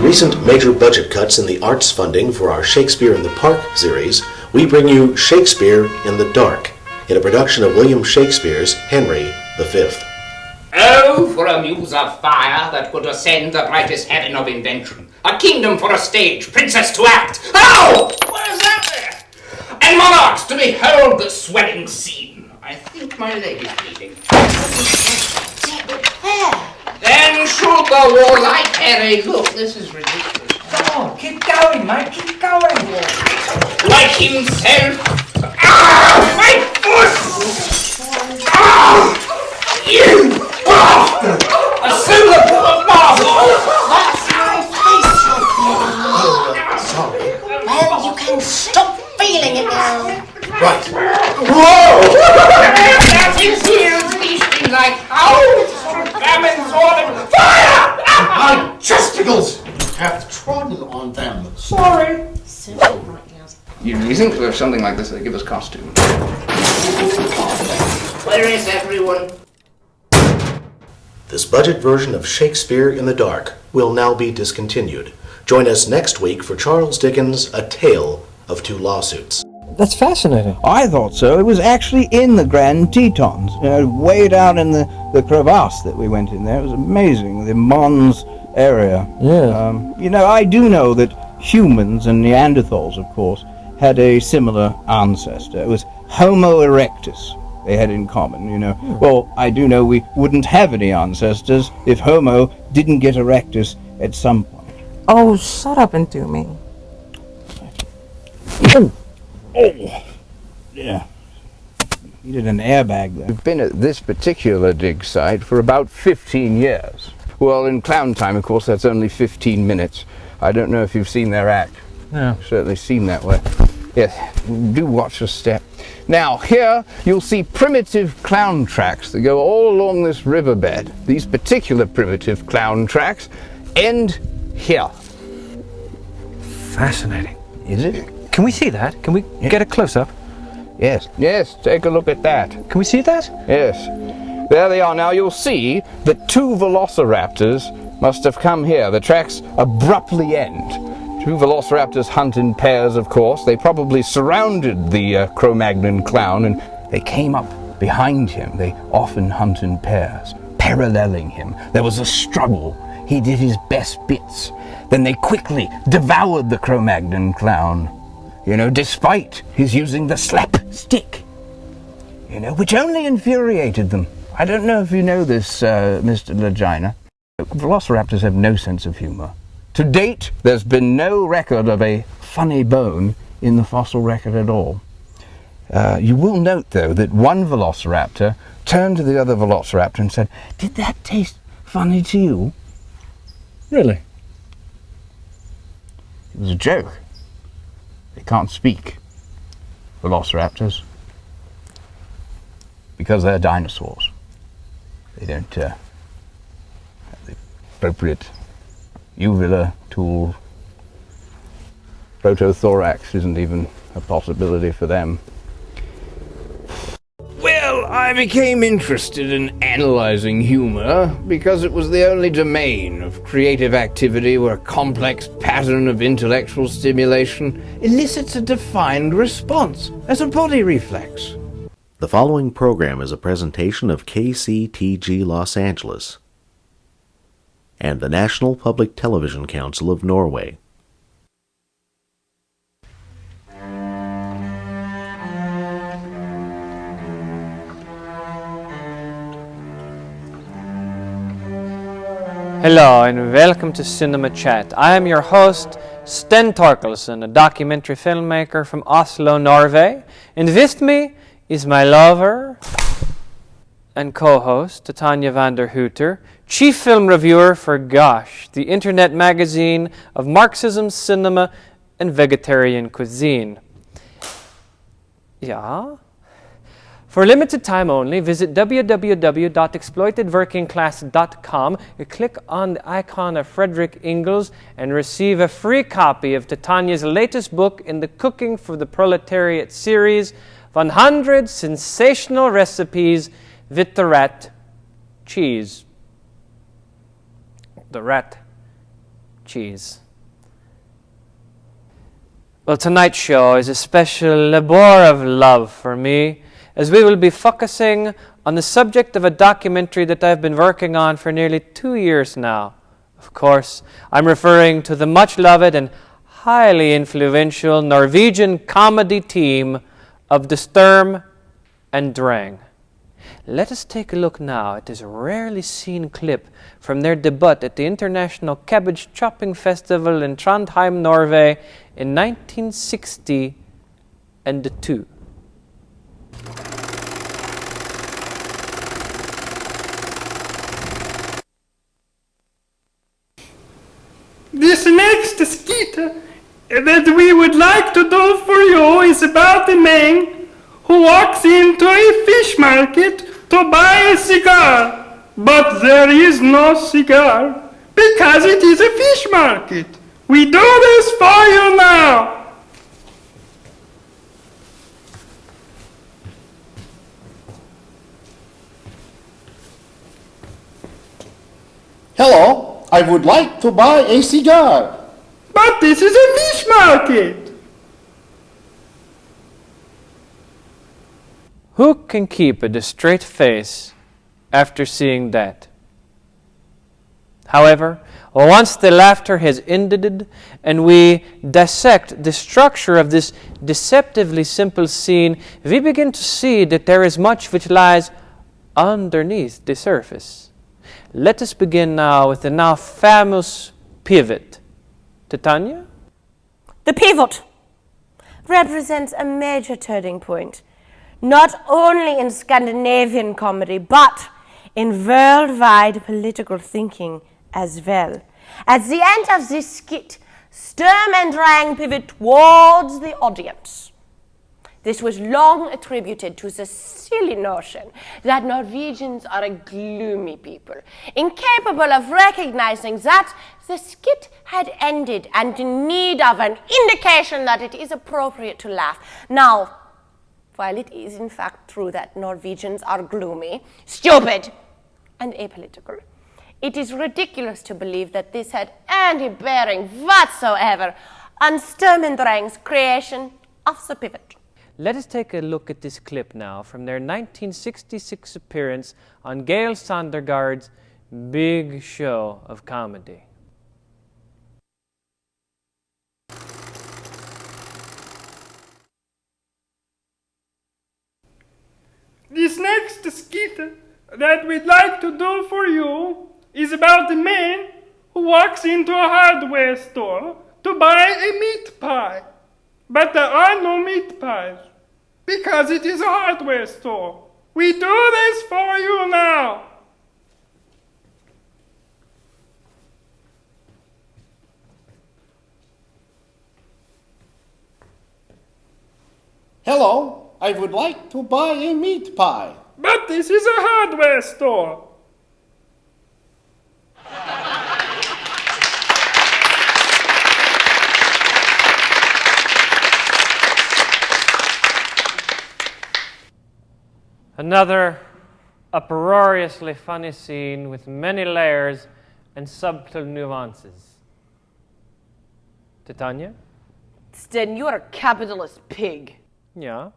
recent major budget cuts in the arts funding for our Shakespeare in the Park series, we bring you Shakespeare in the Dark, in a production of William Shakespeare's Henry V. Oh, for a muse of fire that could ascend the brightest heaven of invention, a kingdom for a stage, princess to act. Oh! What is that there? And monarchs to behold the swelling scene. I think my leg is bleeding. Then shoot the warlike Harry. Look, this is ridiculous. Come on, keep going, mate, keep going. Like himself. Ah, my foot! Ah, you bastard! A silver of marble! That's my face, Sorry. Well, you can stop feeling it now. Right. Whoa! That is here, feasting like hounds from famine, sword, and fire! My testicles have trodden on them. Sorry. You think for something like this they give us costume? Where is everyone? This budget version of Shakespeare in the Dark will now be discontinued. Join us next week for Charles Dickens' A Tale of Two Lawsuits. That's fascinating. I thought so. It was actually in the Grand Tetons, way down in the crevasse that we went in there. It was amazing, the Mons area. Yeah. I do know that humans and Neanderthals, of course, had a similar ancestor. It was Homo erectus they had in common, Well, I do know we wouldn't have any ancestors if Homo didn't get erectus at some point. Oh, shut up and do me. Oh, yeah. Needed an airbag there. We've been at this particular dig site for about 15 years. Well, in clown time, of course, that's only 15 minutes. I don't know if you've seen their act. No. Certainly seem that way. Yes, do watch a step. Now, here you'll see primitive clown tracks that go all along this riverbed. These particular primitive clown tracks end here. Fascinating. Is it? Can we see that? Can we get a close-up? Yes, take a look at that. Can we see that? Yes. There they are. Now you'll see that two velociraptors must have come here. The tracks abruptly end. Two velociraptors hunt in pairs, of course. They probably surrounded the Cro-Magnon clown and they came up behind him. They often hunt in pairs, paralleling him. There was a struggle. He did his best bits. Then they quickly devoured the Cro-Magnon clown, despite his using the slapstick, which only infuriated them. I don't know if you know this, Mr. Legina. Velociraptors have no sense of humor. To date, there's been no record of a funny bone in the fossil record at all. You will note, though, that one velociraptor turned to the other velociraptor and said, "Did that taste funny to you?" Really? It was a joke. They can't speak, velociraptors, because they're dinosaurs. They don't have the appropriate uvula tool. Protothorax isn't even a possibility for them. Well, I became interested in analyzing humor because it was the only domain of creative activity where a complex pattern of intellectual stimulation elicits a defined response as a body reflex. The following program is a presentation of KCTG Los Angeles and the National Public Television Council of Norway. Hello and welcome to Cinema Chat. I am your host, Sten Torkelsen, a documentary filmmaker from Oslo, Norway. And with me is my lover and co-host, Tanya van der Hooter, chief film reviewer for Gosh, the internet magazine of Marxism, cinema, and vegetarian cuisine. Yeah? For limited time only, visit www.exploitedworkingclass.com, click on the icon of Frederick Ingalls, and receive a free copy of Titania's latest book in the Cooking for the Proletariat series, 100 Sensational Recipes with the Rat Cheese. The Rat cheese. Well, tonight's show is a special labor of love for me, as we will be focusing on the subject of a documentary that I've been working on for nearly 2 years now. Of course, I'm referring to the much-loved and highly influential Norwegian comedy team of the Sturm and Drang. Let us take a look now at this rarely seen clip from their debut at the International Cabbage Chopping Festival in Trondheim, Norway in 1960 and 2. This next skit that we would like to do for you is about a man who walks into a fish market to buy a cigar. But there is no cigar because it is a fish market. We do this for you now. Hello, I would like to buy a cigar. But this is a fish market. Who can keep a straight face after seeing that? However, once the laughter has ended and we dissect the structure of this deceptively simple scene, we begin to see that there is much which lies underneath the surface. Let us begin now with the now famous pivot. Titania? The pivot represents a major turning point, not only in Scandinavian comedy, but in worldwide political thinking as well. At the end of this skit, Sturm and Drang pivot towards the audience. This was long attributed to the silly notion that Norwegians are a gloomy people, incapable of recognizing that the skit had ended and in need of an indication that it is appropriate to laugh. Now, while it is in fact true that Norwegians are gloomy, stupid, and apolitical, it is ridiculous to believe that this had any bearing whatsoever on Sturm and Drang's creation of the pivot. Let us take a look at this clip now from their 1966 appearance on Gail Sondergaard's big show of comedy. This next skit that we'd like to do for you is about a man who walks into a hardware store to buy a meat pie. But there are no meat pies because it is a hardware store. We do this for you now. Hello, I would like to buy a meat pie. But this is a hardware store. Another uproariously funny scene with many layers and subtle nuances. Titania? Sten, you are a capitalist pig. Yeah.